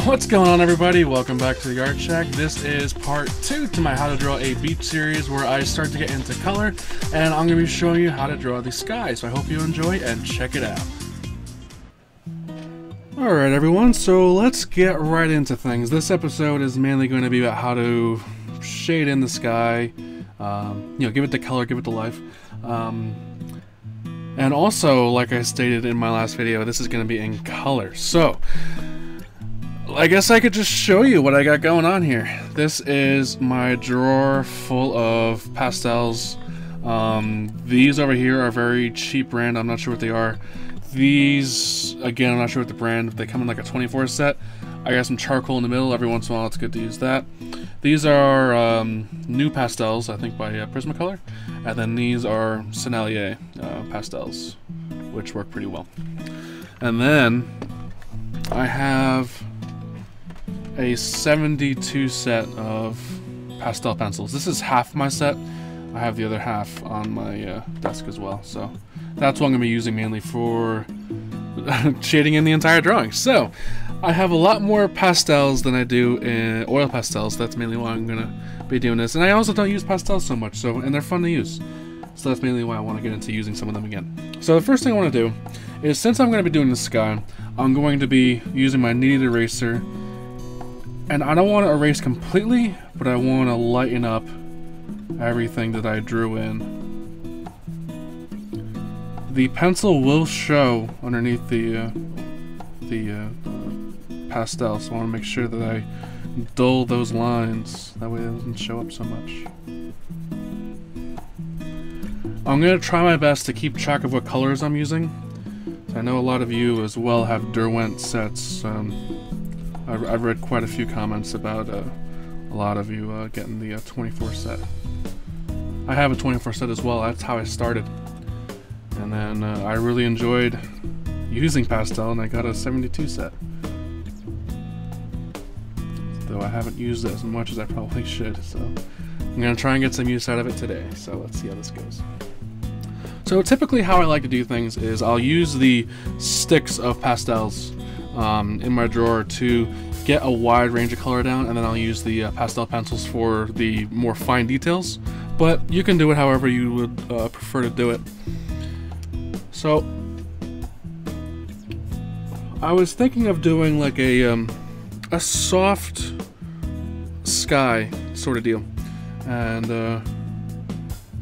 What's going on, everybody? Welcome back to the Art Shack. This is part 2 to my How to Draw a Beach series, where I start to get into color, and I'm going to be showing you how to draw the sky. So I hope you enjoy and check it out. Alright everyone, so let's get right into things. This episode is mainly going to be about how to shade in the sky, give it the color, give it the life. And also, like I stated in my last video, this is going to be in color. So I guess I could just show you what I got going on here. This is my drawer full of pastels. These over here are very cheap brand. I'm not sure what they are. These, again, I'm not sure what the brand. They come in like a 24 set. I got some charcoal in the middle. Every once in a while it's good to use that. These are new pastels, I think by Prismacolor. And then these are Sennelier pastels, which work pretty well. And then I have a 72 set of pastel pencils. This is half my set. I have the other half on my desk as well. So that's what I'm going to be using mainly for shading in the entire drawing. So I have a lot more pastels than I do in oil pastels. That's mainly why I'm going to be doing this. And I also don't use pastels so much, and they're fun to use. So that's mainly why I want to get into using some of them again. So the first thing I want to do is, since I'm going to be doing the sky, I'm going to be using my kneaded eraser. And I don't want to erase completely, but I want to lighten up everything that I drew in. The pencil will show underneath the pastel, so I want to make sure that I dull those lines. That way it doesn't show up so much. I'm going to try my best to keep track of what colors I'm using. I know a lot of you as well have Derwent sets. I've read quite a few comments about a lot of you getting the 24 set. I have a 24 set as well. That's how I started. And then I really enjoyed using pastel, and I got a 72 set. Though I haven't used it as much as I probably should, so I'm going to try and get some use out of it today. So let's see how this goes. So typically how I like to do things is I'll use the sticks of pastels in my drawer to get a wide range of color down, and then I'll use the pastel pencils for the more fine details, but you can do it however you would prefer to do it. So I was thinking of doing like a soft sky sort of deal, and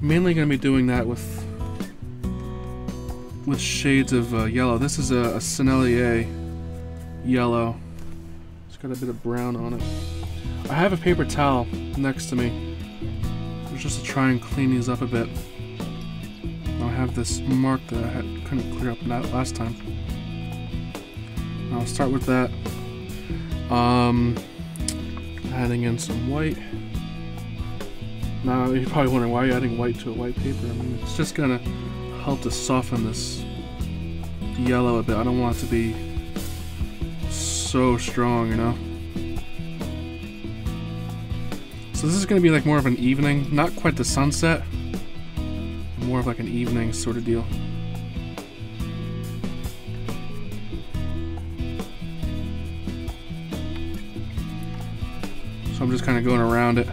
mainly going to be doing that with shades of yellow. This is a Sennelier yellow. It's got a bit of brown on it. I have a paper towel next to me just to try and clean these up a bit. I have this mark that I couldn't clear up last time. I'll start with that. Adding in some white. Now you're probably wondering, why are you adding white to a white paper? I mean, it's just gonna help to soften this yellow a bit. I don't want it to be so strong, you know. So this is going to be like more of an evening, not quite the sunset, more of like an evening sort of deal. So I'm just kind of going around it.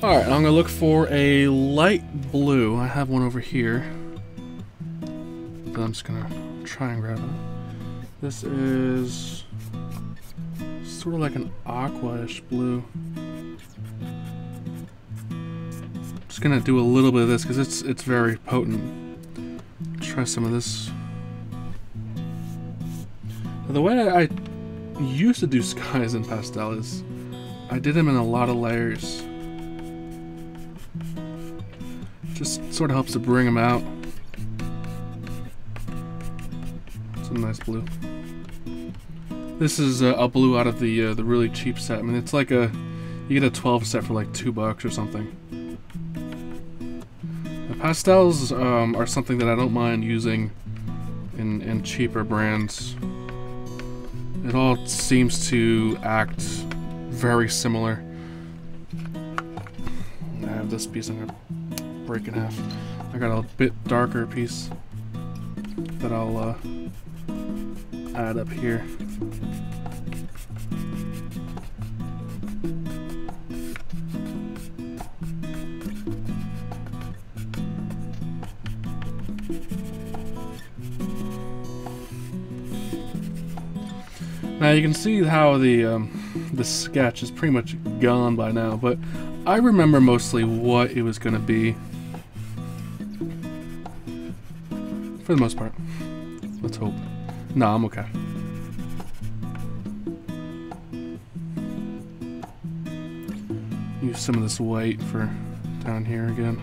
Alright, I'm going to look for a light blue. I have one over here. I'm just gonna try and grab it. This is sort of like an aqua-ish blue. Just gonna do a little bit of this because it's very potent. Try some of this. Now, the way I used to do skies in pastel is I did them in a lot of layers. Just sort of helps to bring them out. Some nice blue. This is a blue out of the really cheap set. I mean, it's like you get a 12 set for like $2 or something. The pastels are something that I don't mind using in cheaper brands. It all seems to act very similar. I have this piece I'm gonna break in half. I got a bit darker piece. that I'll add up here. Now you can see how the sketch is pretty much gone by now, but I remember mostly what it was going to be for the most part. Let's hope. No, I'm okay. Use some of this white for down here again.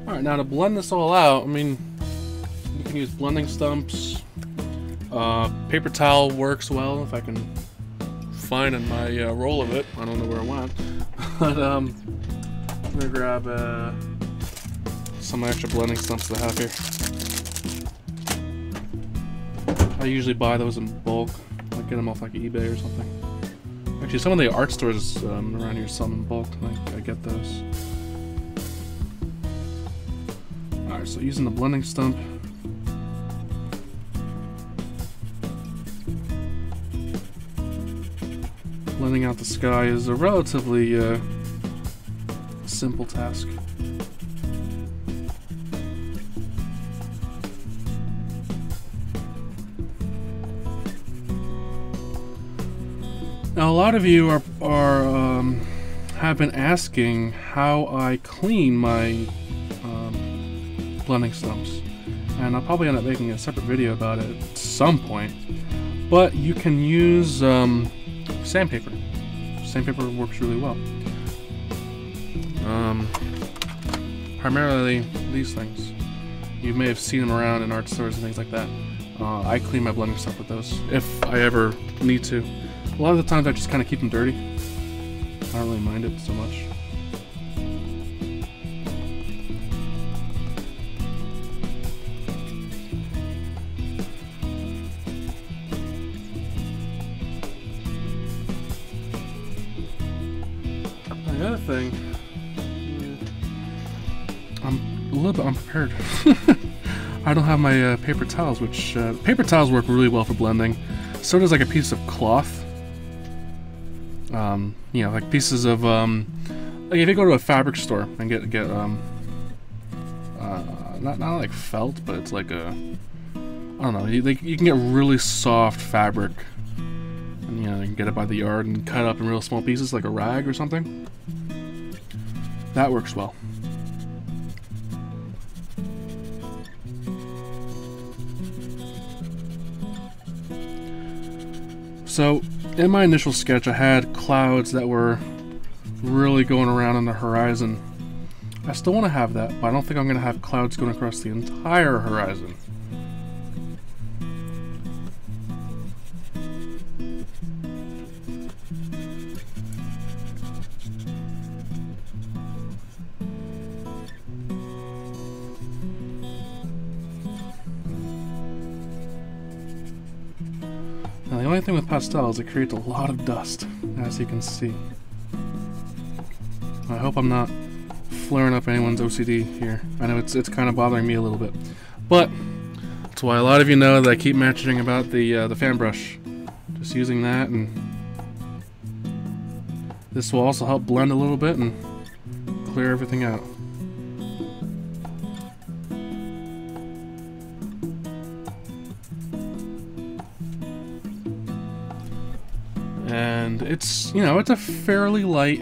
Alright, now to blend this all out, I mean, you can use blending stumps. Paper towel works well if I can find in my roll of it. I don't know where it went. But I'm gonna grab some extra blending stumps that I have here. I usually buy those in bulk. I get them off like eBay or something. Actually, some of the art stores around here sell them in bulk. I get those. Alright, so using the blending stump. Blending out the sky is a relatively simple task. Now, a lot of you have been asking how I clean my blending stumps, and I'll probably end up making a separate video about it at some point. But you can use sandpaper. Sandpaper works really well. Primarily these things. You may have seen them around in art stores and things like that. I clean my blending stuff with those if I ever need to. A lot of the times I just kind of keep them dirty. I don't really mind it so much. The other thing, I'm a little bit unprepared. I don't have my paper towels, which paper towels work really well for blending. So does like a piece of cloth. You know, like pieces of like if you go to a fabric store and get not like felt, but it's like a, I don't know. You can get really soft fabric. And, you know, you can get it by the yard and cut up in real small pieces, like a rag or something. That works well. So, in my initial sketch, I had clouds that were really going around on the horizon. I still want to have that, but I don't think I'm going to have clouds going across the entire horizon. Now, the only thing with pastel is it creates a lot of dust, as you can see. I hope I'm not flaring up anyone's OCD here. I know it's kind of bothering me a little bit, but that's why a lot of you know that I keep mentioning about the fan brush. Just using that, and this will also help blend a little bit and clear everything out. And it's, you know, it's a fairly light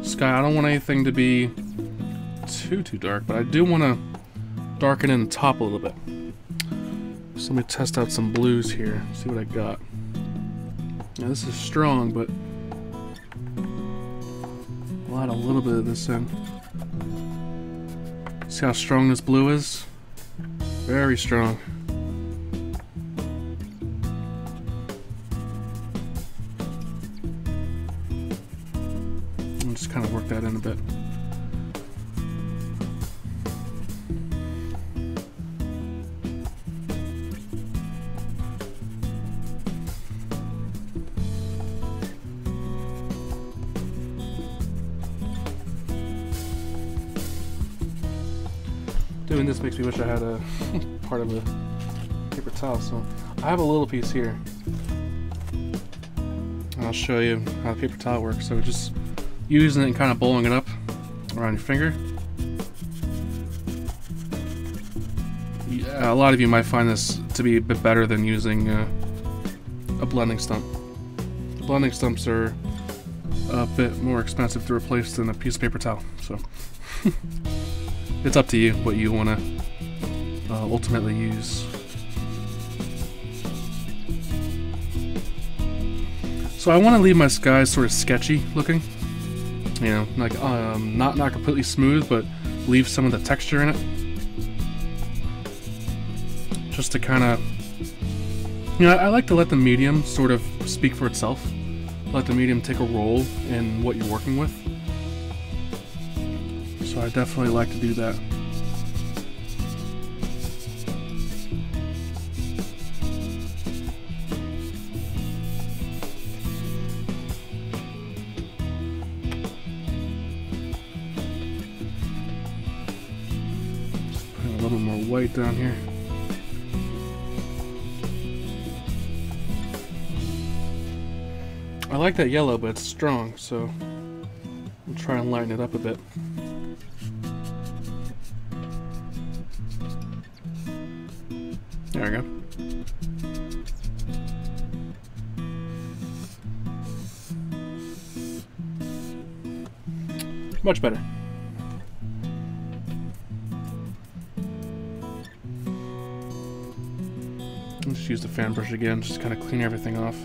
sky. I don't want anything to be too dark, but I do want to darken in the top a little bit. So let me test out some blues here, see what I got. Now this is strong, but I'll add a little bit of this in. See how strong this blue is? Very strong. I'll just kind of work that in a bit. Doing this makes me wish I had a part of a paper towel. So I have a little piece here. And I'll show you how the paper towel works. So just using it and kind of bowling it up around your finger. Yeah, a lot of you might find this to be a bit better than using a blending stump. The blending stumps are a bit more expensive to replace than a piece of paper towel. So it's up to you what you want to ultimately use. So I want to leave my skies sort of sketchy looking. You know, like not completely smooth, but leave some of the texture in it. Just to kind of, you know, I like to let the medium sort of speak for itself. Let the medium take a role in what you're working with. So I definitely like to do that. Just put a little more white down here. I like that yellow, but it's strong, so I'll try and lighten it up a bit. There we go. Much better. I'll just use the fan brush again, just kind of clean everything off.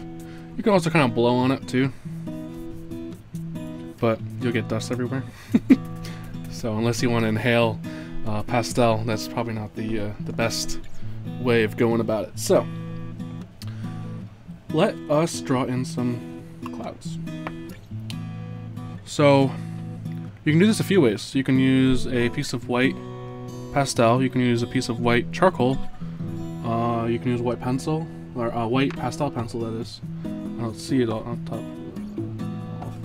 You can also kind of blow on it too, but you'll get dust everywhere. So unless you want to inhale pastel, that's probably not the best way of going about it. So let us draw in some clouds. So you can do this a few ways. You can use a piece of white pastel. You can use a piece of white charcoal. You can use white pencil, or white pastel pencil, that is. I don't see it all on top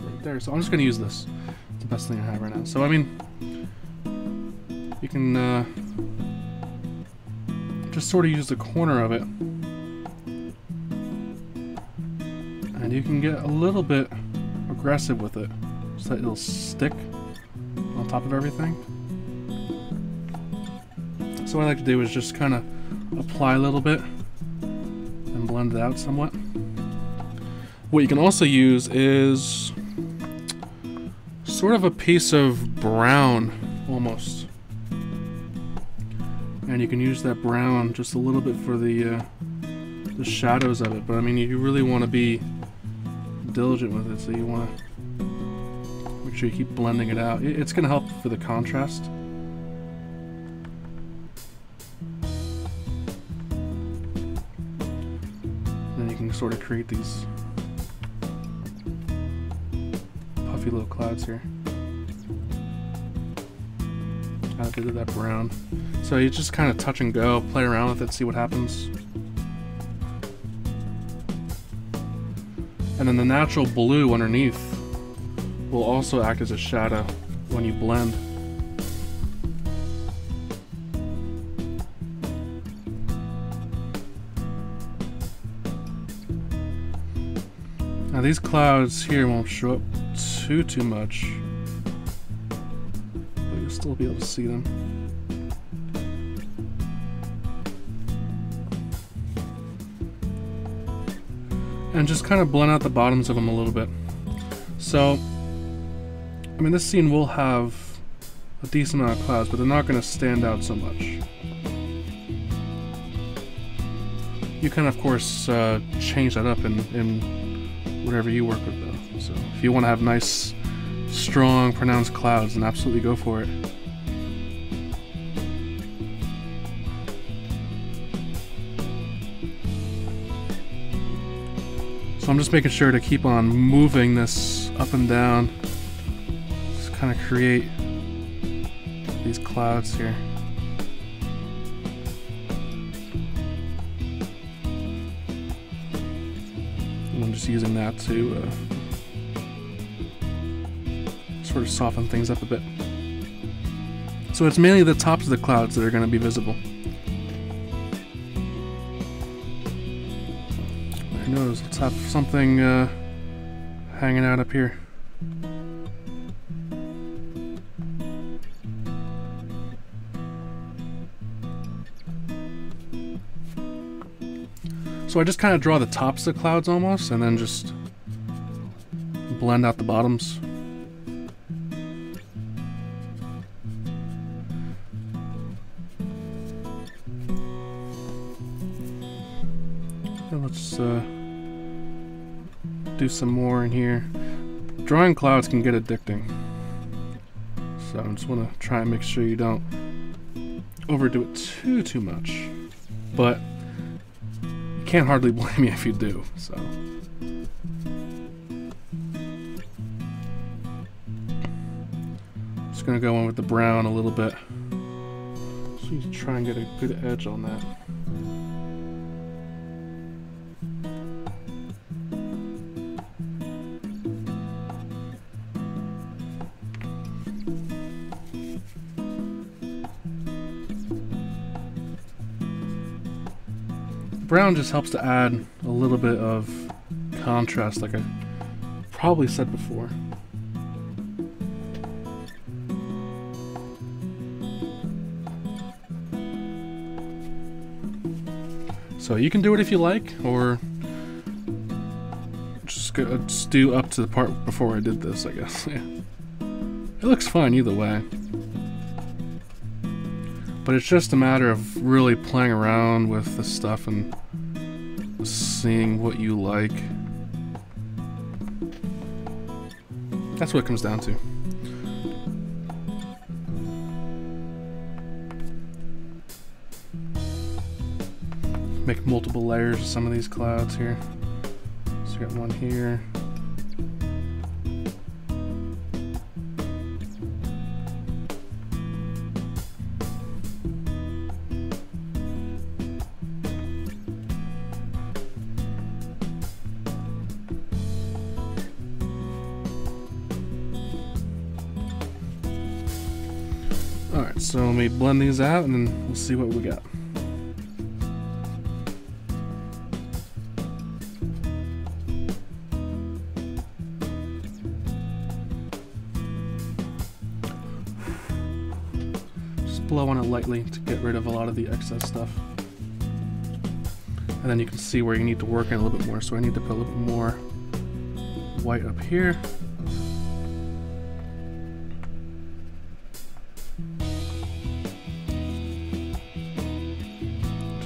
right there, so I'm just going to use this. It's the best thing I have right now. So I mean, you can just sort of use the corner of it, and you can get a little bit aggressive with it so that it'll stick on top of everything. So what I like to do is just kind of apply a little bit and blend it out somewhat. What you can also use is sort of a piece of brown, almost. And you can use that brown just a little bit for the shadows of it. But I mean, you really want to be diligent with it, so you want to make sure you keep blending it out. It's going to help for the contrast. Then you can sort of create these puffy little clouds here. Add a bit of that brown. So you just kind of touch and go, play around with it, see what happens. And then the natural blue underneath will also act as a shadow when you blend. Now these clouds here won't show up too much, but you'll still be able to see them. And just kind of blend out the bottoms of them a little bit. So, I mean, this scene will have a decent amount of clouds, but they're not going to stand out so much. You can, of course, change that up in whatever you work with, though. So, if you want to have nice, strong, pronounced clouds, then absolutely go for it. So I'm just making sure to keep on moving this up and down. Just kind of create these clouds here. And I'm just using that to sort of soften things up a bit. So it's mainly the tops of the clouds that are going to be visible. I notice, let's have something hanging out up here. So I just kind of draw the tops of the clouds almost, and then just blend out the bottoms. And let's do some more in here. Drawing clouds can get addicting, so I just want to try and make sure you don't overdo it too much. But you can't hardly blame me if you do. So just gonna go in with the brown a little bit, so you try and get a good edge on that. Brown just helps to add a little bit of contrast, like I probably said before. So you can do it if you like, or just do up to the part before I did this, I guess. Yeah. It looks fine either way. But it's just a matter of really playing around with the stuff and seeing what you like. That's what it comes down to. Make multiple layers of some of these clouds here. So we got one here. Alright, so let me blend these out and then we'll see what we got. Just blow on it lightly to get rid of a lot of the excess stuff. And then you can see where you need to work in a little bit more. So I need to put a little bit more white up here.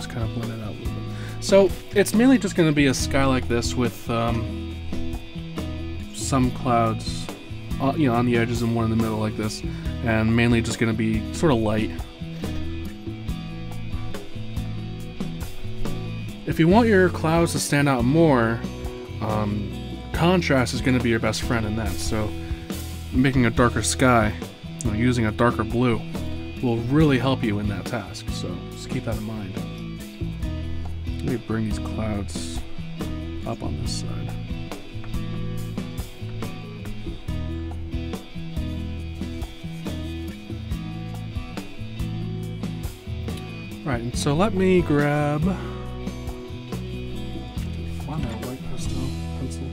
Kind of blend it out a little bit. So it's mainly just going to be a sky like this with some clouds, you know, on the edges and one in the middle like this, and mainly just going to be sort of light. If you want your clouds to stand out more, contrast is going to be your best friend in that. So making a darker sky, you know, using a darker blue, will really help you in that task. So just keep that in mind. Let me bring these clouds up on this side. Right, and so let me grab my white pastel pencil.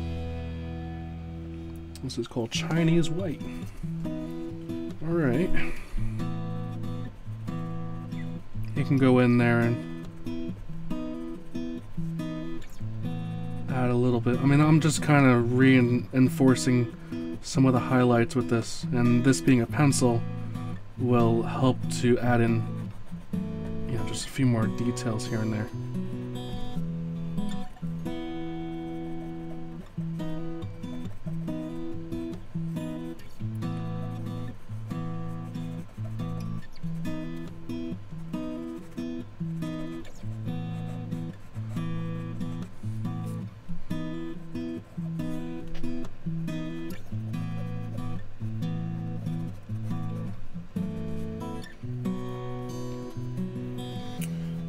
This is called Chinese white. Alright. You can go in there and add a little bit. I mean, I'm just kind of reinforcing some of the highlights with this, and this being a pencil will help to add in, you know, just a few more details here and there.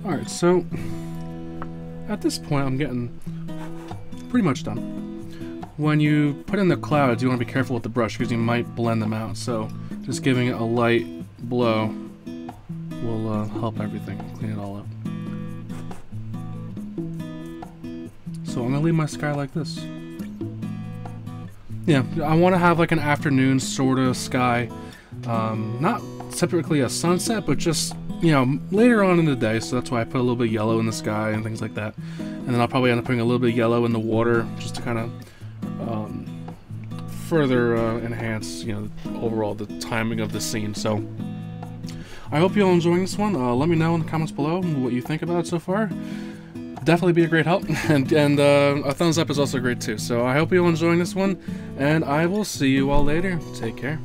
Alright, so at this point I'm getting pretty much done. When you put in the clouds, you want to be careful with the brush because you might blend them out, so just giving it a light below will help everything, clean it all up. So I'm gonna leave my sky like this. Yeah, I want to have like an afternoon sort of sky, not typically a sunset, but just, you know, later on in the day. So that's why I put a little bit of yellow in the sky and things like that. And then I'll probably end up putting a little bit of yellow in the water just to kind of further enhance, you know, overall the timing of the scene. So I hope you're all enjoying this one. Let me know in the comments below what you think about it so far. Definitely be a great help, and a thumbs up is also great too. So I hope you're all enjoying this one, and I will see you all later. Take care.